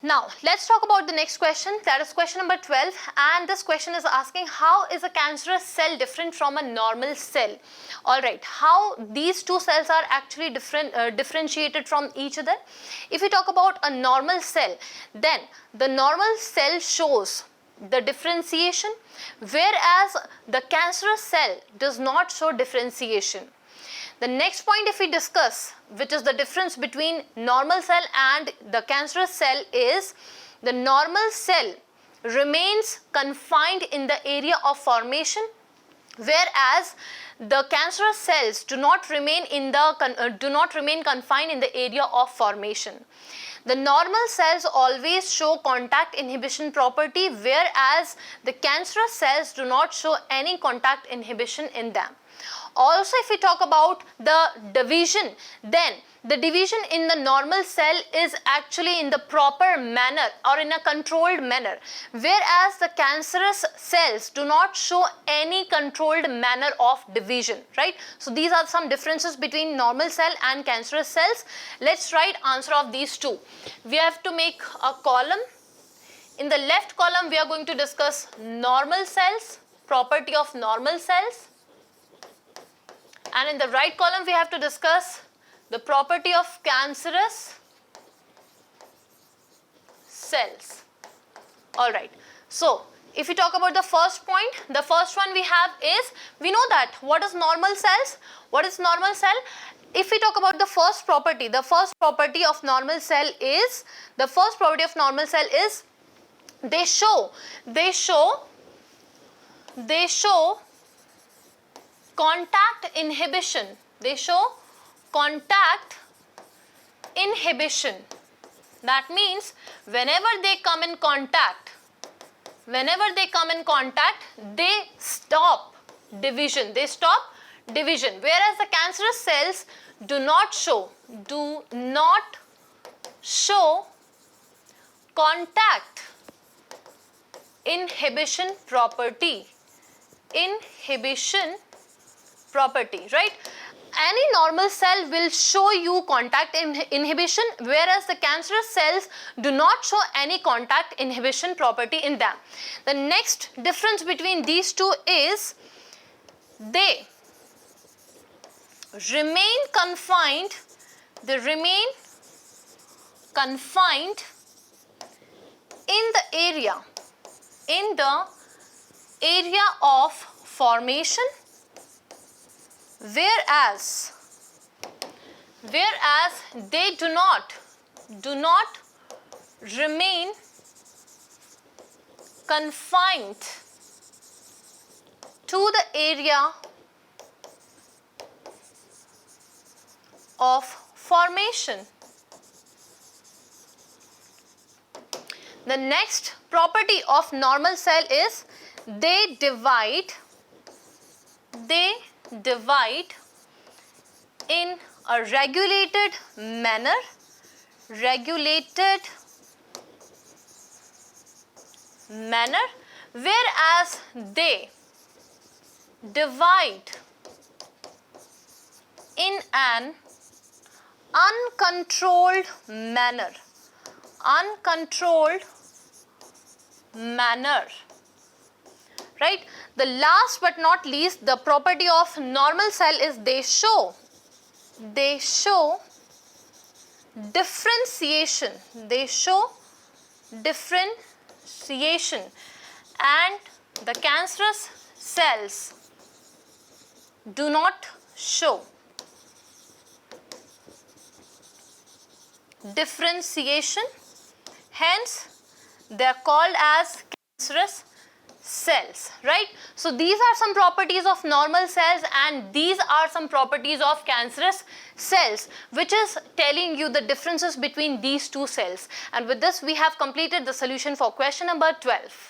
Now, let's talk about the next question, that is question number 12, and this question is asking how is a cancerous cell different from a normal cell? Alright, how these two cells are actually differentiated from each other? If we talk about a normal cell, then the normal cell shows the differentiation, whereas the cancerous cell does not show differentiation. The next point if we discuss, which is the difference between normal cell and the cancerous cell, is the normal cell remains confined in the area of formation, whereas the cancerous cells do not remain confined in the area of formation. The normal cells always show contact inhibition property, whereas the cancerous cells do not show any contact inhibition in them. Also, if we talk about the division, then the division in the normal cell is actually in the proper manner or in a controlled manner, whereas the cancerous cells do not show any controlled manner of division, right? So these are some differences between normal cell and cancerous cells. Let's write answer of these two. We have to make a column. In the left column, we are going to discuss normal cells, property of normal cells. And in the right column, we have to discuss the property of cancerous cells. Alright, so if we talk about the first point, the first one we have is, we know that what is normal cells? What is normal cell? If we talk about the first property of normal cell is, they show contact inhibition. They show contact inhibition. That means whenever they come in contact, they stop division. Whereas the cancerous cells do not show contact inhibition property. Right? Any normal cell will show you contact inhibition, whereas the cancerous cells do not show any contact inhibition property in them. The next difference between these two is they remain confined in the area of formation, whereas they do not remain confined to the area of formation. The next property of normal cell is they divide in a regulated manner, whereas they divide in an uncontrolled manner. Right? The last but not least, the property of normal cell is they show differentiation. And the cancerous cells do not show differentiation, hence they are called as cancerous cells, right? So these are some properties of normal cells and these are some properties of cancerous cells, which is telling you the differences between these two cells. And with this we have completed the solution for question number 12.